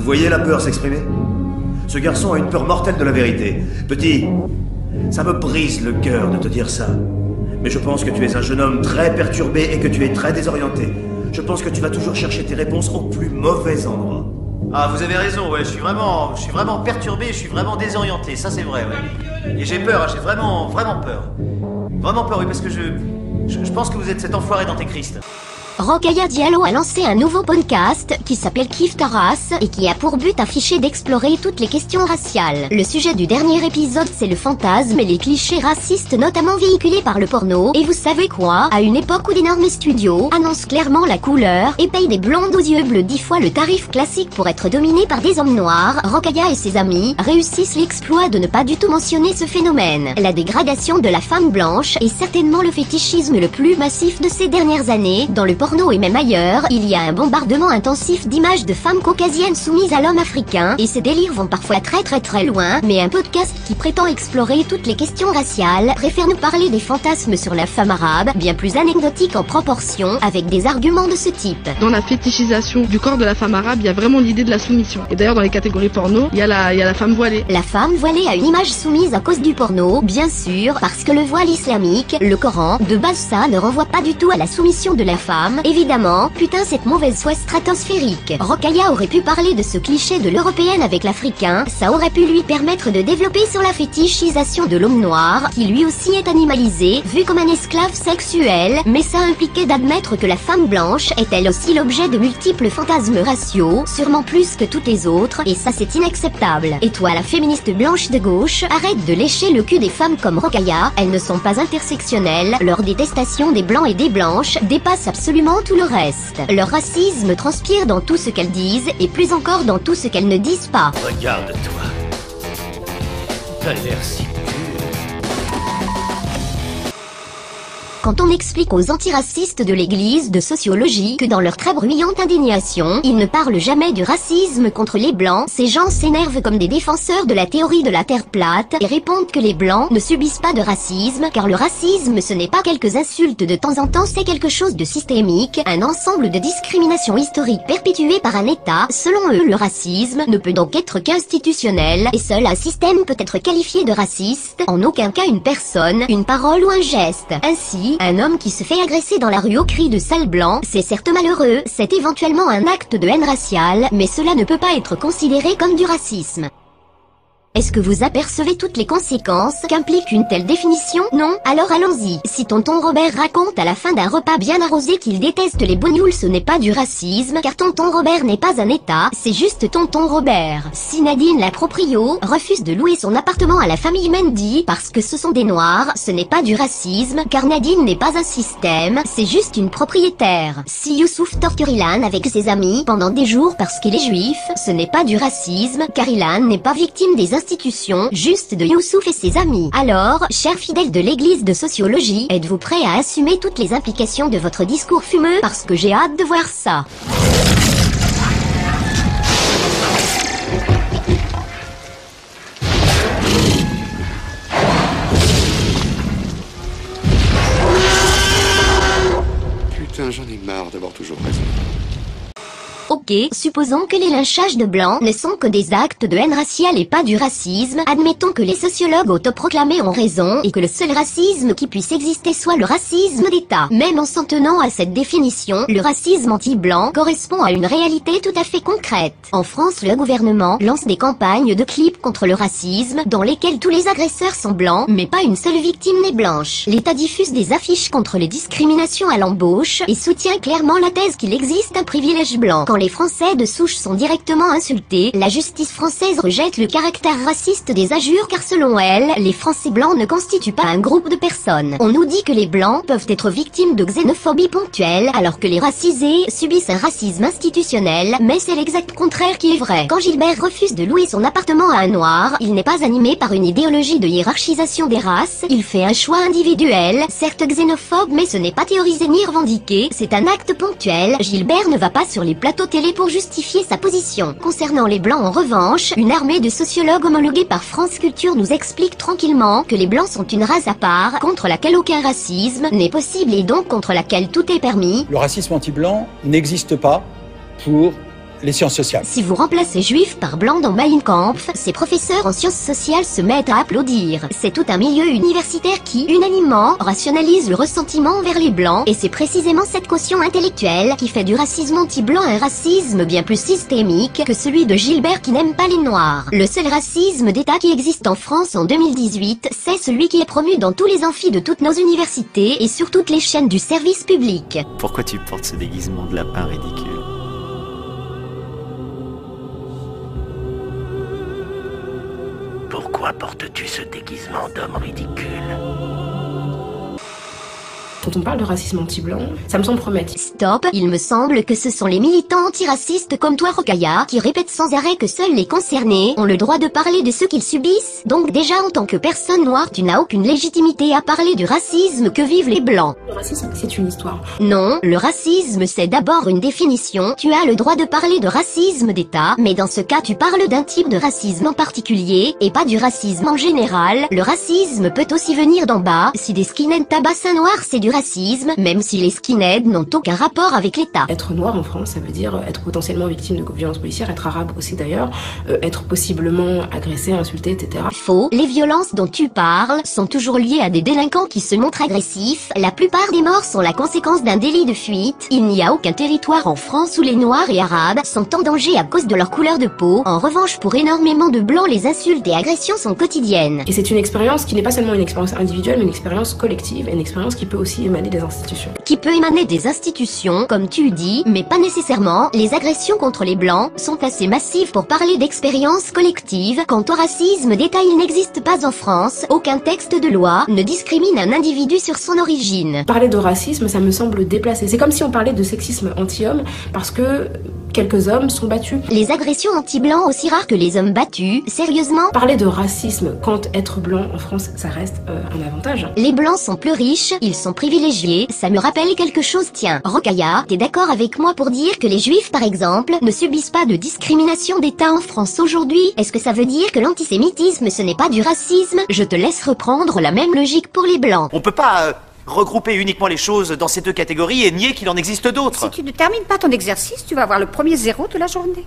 Vous voyez la peur s'exprimer? Ce garçon a une peur mortelle de la vérité. Petit, ça me brise le cœur de te dire ça. Mais je pense que tu es un jeune homme très perturbé et que tu es très désorienté. Je pense que tu vas toujours chercher tes réponses au plus mauvais endroit. Ah, vous avez raison, ouais, je suis vraiment perturbé, je suis vraiment désorienté, ça c'est vrai, ouais. Et j'ai peur, j'ai vraiment peur. Vraiment peur, oui, parce que je pense que vous êtes cet enfoiré d'antéchrist. Rokhaya Diallo a lancé un nouveau podcast qui s'appelle Kiffe ta race et qui a pour but affiché d'explorer toutes les questions raciales. Le sujet du dernier épisode, c'est le fantasme et les clichés racistes notamment véhiculés par le porno. Et vous savez quoi? À une époque où d'énormes studios annoncent clairement la couleur et payent des blondes aux yeux bleus 10 fois le tarif classique pour être dominés par des hommes noirs, Rokhaya et ses amis réussissent l'exploit de ne pas du tout mentionner ce phénomène. La dégradation de la femme blanche est certainement le fétichisme le plus massif de ces dernières années. Dans le porno et même ailleurs, il y a un bombardement intensif d'images de femmes caucasiennes soumises à l'homme africain, et ces délires vont parfois très loin, mais un podcast qui prétend explorer toutes les questions raciales préfère nous parler des fantasmes sur la femme arabe, bien plus anecdotiques en proportion, avec des arguments de ce type. Dans la fétichisation du corps de la femme arabe, il y a vraiment l'idée de la soumission. Et d'ailleurs dans les catégories porno, il y a la femme voilée. La femme voilée a une image soumise à cause du porno, bien sûr, parce que le voile islamique, le Coran, de base ça ne renvoie pas du tout à la soumission de la femme. Évidemment, putain cette mauvaise foi stratosphérique. Rokhaya aurait pu parler de ce cliché de l'européenne avec l'africain, ça aurait pu lui permettre de développer sur la fétichisation de l'homme noir, qui lui aussi est animalisé, vu comme un esclave sexuel, mais ça impliquait d'admettre que la femme blanche est elle aussi l'objet de multiples fantasmes raciaux, sûrement plus que toutes les autres, et ça c'est inacceptable. Et toi la féministe blanche de gauche, arrête de lécher le cul des femmes comme Rokhaya, elles ne sont pas intersectionnelles, leur détestation des blancs et des blanches dépasse absolument tout le reste. Leur racisme transpire dans tout ce qu'elles disent, et plus encore dans tout ce qu'elles ne disent pas. Regarde-toi. T'as l'air si pur. Quand on explique aux antiracistes de l'église de sociologie que dans leur très bruyante indignation, ils ne parlent jamais du racisme contre les blancs, ces gens s'énervent comme des défenseurs de la théorie de la terre plate et répondent que les blancs ne subissent pas de racisme, car le racisme ce n'est pas quelques insultes de temps en temps, c'est quelque chose de systémique, un ensemble de discriminations historiques perpétuées par un État. Selon eux, le racisme ne peut donc être qu'institutionnel, et seul un système peut être qualifié de raciste, en aucun cas une personne, une parole ou un geste. Ainsi, un homme qui se fait agresser dans la rue au cri de sale blanc, c'est certes malheureux, c'est éventuellement un acte de haine raciale, mais cela ne peut pas être considéré comme du racisme. Est-ce que vous apercevez toutes les conséquences qu'implique une telle définition? Non? Alors allons-y. Si tonton Robert raconte à la fin d'un repas bien arrosé qu'il déteste les bougnoules, ce n'est pas du racisme, car tonton Robert n'est pas un État, c'est juste tonton Robert. Si Nadine la proprio refuse de louer son appartement à la famille Mendy parce que ce sont des noirs, ce n'est pas du racisme, car Nadine n'est pas un système, c'est juste une propriétaire. Si Youssouf torture Ilan avec ses amis pendant des jours parce qu'il est juif, ce n'est pas du racisme, car Ilan n'est pas victime des institution, juste de Youssouf et ses amis. Alors, chers fidèles de l'église de sociologie, êtes-vous prêts à assumer toutes les implications de votre discours fumeux? Parce que j'ai hâte de voir ça. Putain, j'en ai marre d'avoir toujours raison. Ok, supposons que les lynchages de blancs ne sont que des actes de haine raciale et pas du racisme. Admettons que les sociologues autoproclamés ont raison et que le seul racisme qui puisse exister soit le racisme d'État. Même en s'en tenant à cette définition, le racisme anti-blanc correspond à une réalité tout à fait concrète. En France, le gouvernement lance des campagnes de clips contre le racisme dans lesquelles tous les agresseurs sont blancs, mais pas une seule victime n'est blanche. L'État diffuse des affiches contre les discriminations à l'embauche et soutient clairement la thèse qu'il existe un privilège blanc. Quand les Français de souche sont directement insultés, la justice française rejette le caractère raciste des injures car selon elle, les Français blancs ne constituent pas un groupe de personnes. On nous dit que les blancs peuvent être victimes de xénophobie ponctuelle alors que les racisés subissent un racisme institutionnel, mais c'est l'exact contraire qui est vrai. Quand Gilbert refuse de louer son appartement à un noir, il n'est pas animé par une idéologie de hiérarchisation des races, il fait un choix individuel, certes xénophobe mais ce n'est pas théorisé ni revendiqué, c'est un acte ponctuel. Gilbert ne va pas sur les plateaux télé pour justifier sa position. Concernant les blancs en revanche, une armée de sociologues homologués par France Culture nous explique tranquillement que les blancs sont une race à part, contre laquelle aucun racisme n'est possible et donc contre laquelle tout est permis. Le racisme anti-blanc n'existe pas pour les sciences sociales. Si vous remplacez juif par blanc dans Mein Kampf, ces professeurs en sciences sociales se mettent à applaudir. C'est tout un milieu universitaire qui, unanimement, rationalise le ressentiment envers les blancs, et c'est précisément cette caution intellectuelle qui fait du racisme anti-blanc un racisme bien plus systémique que celui de Gilbert qui n'aime pas les noirs. Le seul racisme d'État qui existe en France en 2018, c'est celui qui est promu dans tous les amphis de toutes nos universités et sur toutes les chaînes du service public. Pourquoi tu portes ce déguisement de lapin ridicule? Pourquoi portes-tu ce déguisement d'homme ridicule? Quand on parle de racisme anti-blanc, ça me semble promettre. Stop, il me semble que ce sont les militants antiracistes comme toi Rokhaya qui répètent sans arrêt que seuls les concernés ont le droit de parler de ce qu'ils subissent. Donc déjà en tant que personne noire, tu n'as aucune légitimité à parler du racisme que vivent les blancs. Le racisme, c'est une histoire. Non, le racisme c'est d'abord une définition. Tu as le droit de parler de racisme d'État, mais dans ce cas tu parles d'un type de racisme en particulier, et pas du racisme en général. Le racisme peut aussi venir d'en bas. Si des skinheads tabassent un noir, c'est du racisme, même si les skinheads n'ont aucun rapport avec l'État. Être noir en France, ça veut dire être potentiellement victime de violences policières, être arabe aussi d'ailleurs, être possiblement agressé, insulté, etc. Faux, les violences dont tu parles sont toujours liées à des délinquants qui se montrent agressifs. La plupart des morts sont la conséquence d'un délit de fuite. Il n'y a aucun territoire en France où les noirs et arabes sont en danger à cause de leur couleur de peau. En revanche, pour énormément de blancs, les insultes et agressions sont quotidiennes. Et c'est une expérience qui n'est pas seulement une expérience individuelle, mais une expérience collective, et une expérience qui peut aussi émaner des institutions. Qui peut émaner des institutions, comme tu dis, mais pas nécessairement. Les agressions contre les blancs sont assez massives pour parler d'expérience collective. Quant au racisme d'État, il n'existe pas en France. Aucun texte de loi ne discrimine un individu sur son origine. Parler de racisme, ça me semble déplacé. C'est comme si on parlait de sexisme anti-homme parce que quelques hommes sont battus. Les agressions anti-blancs aussi rares que les hommes battus, sérieusement? Parler de racisme quand être blanc en France, ça reste un avantage. Les blancs sont plus riches, ils sont privilégiés, ça me rappelle quelque chose. Tiens, Rokhaya, t'es d'accord avec moi pour dire que les juifs par exemple ne subissent pas de discrimination d'État en France aujourd'hui? Est-ce que ça veut dire que l'antisémitisme ce n'est pas du racisme? Je te laisse reprendre la même logique pour les blancs. On peut pas regrouper uniquement les choses dans ces deux catégories et nier qu'il en existe d'autres. Si tu ne termines pas ton exercice, tu vas avoir le premier zéro de la journée.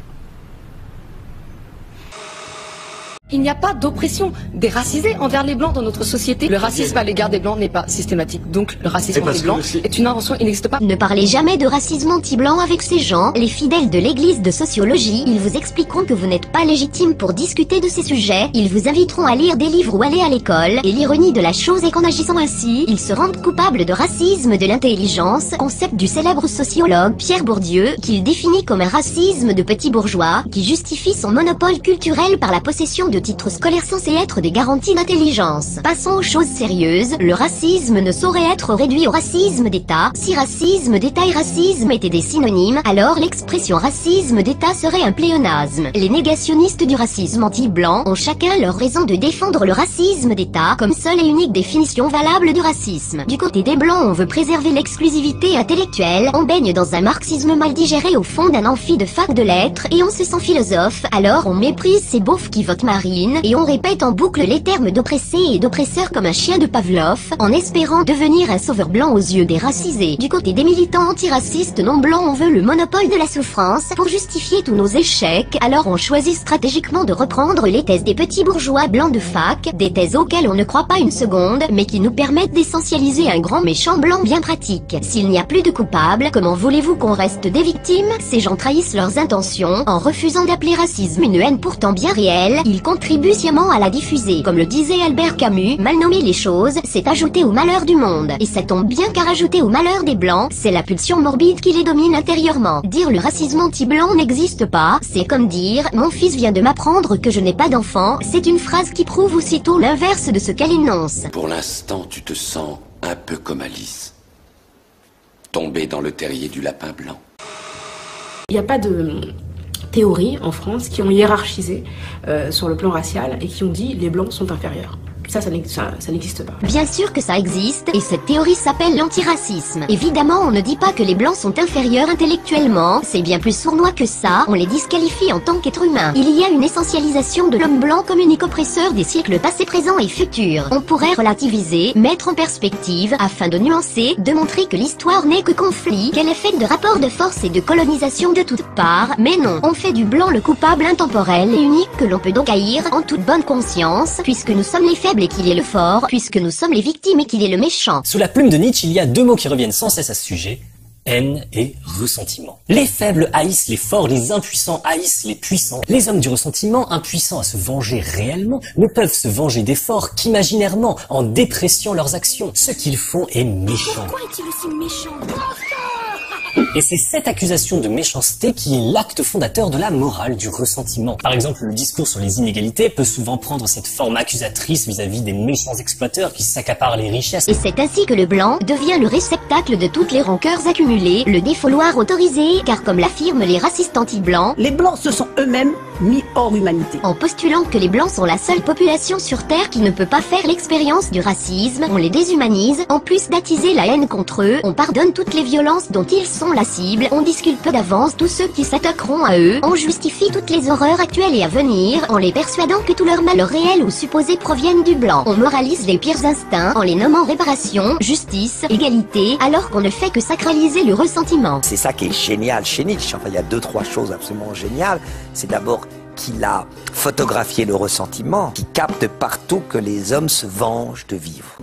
Il n'y a pas d'oppression déracisée envers les blancs dans notre société. Le racisme à l'égard des blancs n'est pas systématique. Donc le racisme anti-blanc est une invention, il n'existe pas. Ne parlez jamais de racisme anti-blanc avec ces gens, les fidèles de l'église de sociologie. Ils vous expliqueront que vous n'êtes pas légitime pour discuter de ces sujets. Ils vous inviteront à lire des livres ou aller à l'école. Et l'ironie de la chose est qu'en agissant ainsi, ils se rendent coupables de racisme de l'intelligence, concept du célèbre sociologue Pierre Bourdieu, qu'il définit comme un racisme de petits bourgeois, qui justifie son monopole culturel par la possession de titres scolaires censés être des garanties d'intelligence. Passons aux choses sérieuses. Le racisme ne saurait être réduit au racisme d'État. Si racisme d'État et racisme étaient des synonymes, alors l'expression racisme d'État serait un pléonasme. Les négationnistes du racisme anti-blanc ont chacun leur raison de défendre le racisme d'État comme seule et unique définition valable du racisme. Du côté des blancs, on veut préserver l'exclusivité intellectuelle, on baigne dans un marxisme mal digéré au fond d'un amphi de fac de lettres et on se sent philosophe, alors on méprise ces beaufs qui votent Marine et on répète en boucle les termes d'oppressé et d'oppresseur comme un chien de Pavlov, en espérant devenir un sauveur blanc aux yeux des racisés. Du côté des militants antiracistes non blancs, on veut le monopole de la souffrance pour justifier tous nos échecs, alors on choisit stratégiquement de reprendre les thèses des petits bourgeois blancs de fac, des thèses auxquelles on ne croit pas une seconde, mais qui nous permettent d'essentialiser un grand méchant blanc bien pratique. S'il n'y a plus de coupables, comment voulez-vous qu'on reste des victimes? Ces gens trahissent leurs intentions en refusant d'appeler racisme une haine pourtant bien réelle, ils contribue sciemment à la diffuser. Comme le disait Albert Camus, mal nommer les choses, c'est ajouter au malheur du monde. Et ça tombe bien car ajouter au malheur des blancs, c'est la pulsion morbide qui les domine intérieurement. Dire le racisme anti-blanc n'existe pas, c'est comme dire « mon fils vient de m'apprendre que je n'ai pas d'enfant », c'est une phrase qui prouve aussitôt l'inverse de ce qu'elle énonce. Pour l'instant, tu te sens un peu comme Alice, tombée dans le terrier du lapin blanc. Il n'y a pas de théories en France qui ont hiérarchisé sur le plan racial et qui ont dit les blancs sont inférieurs. Ça n'existe pas. Bien sûr que ça existe, et cette théorie s'appelle l'antiracisme. Évidemment, on ne dit pas que les blancs sont inférieurs intellectuellement, c'est bien plus sournois que ça, on les disqualifie en tant qu'êtres humains. Il y a une essentialisation de l'homme blanc comme unique oppresseur des siècles passés, présents et futurs. On pourrait relativiser, mettre en perspective, afin de nuancer, de montrer que l'histoire n'est que conflit, qu'elle est faite de rapports de force et de colonisation de toutes parts, mais non, on fait du blanc le coupable intemporel et unique que l'on peut donc haïr en toute bonne conscience, puisque nous sommes les faibles et qu'il est le fort, puisque nous sommes les victimes et qu'il est le méchant. Sous la plume de Nietzsche, il y a deux mots qui reviennent sans cesse à ce sujet: haine et ressentiment. Les faibles haïssent les forts, les impuissants haïssent les puissants. Les hommes du ressentiment, impuissants à se venger réellement, ne peuvent se venger des forts qu'imaginairement, en dépréciant leurs actions. Ce qu'ils font est méchant. Pourquoi est-il aussi méchant ? Et c'est cette accusation de méchanceté qui est l'acte fondateur de la morale du ressentiment. Par exemple, le discours sur les inégalités peut souvent prendre cette forme accusatrice vis-à-vis des méchants exploiteurs qui s'accaparent les richesses. Et c'est ainsi que le blanc devient le réceptacle de toutes les rancœurs accumulées, le défouloir autorisé, car comme l'affirment les racistes anti-blancs, les blancs se sont eux-mêmes mis hors humanité. En postulant que les blancs sont la seule population sur Terre qui ne peut pas faire l'expérience du racisme, on les déshumanise, en plus d'attiser la haine contre eux, on pardonne toutes les violences dont ils sont la cible, on disculpe d'avance tous ceux qui s'attaqueront à eux, on justifie toutes les horreurs actuelles et à venir, en les persuadant que tous leurs malheurs réels ou supposés proviennent du blanc. On moralise les pires instincts en les nommant réparation, justice, égalité, alors qu'on ne fait que sacraliser le ressentiment. C'est ça qui est génial chez Nietzsche. Enfin, il y a deux, trois choses absolument géniales. C'est d'abord qu'il a photographié le ressentiment, qui capte partout que les hommes se vengent de vivre.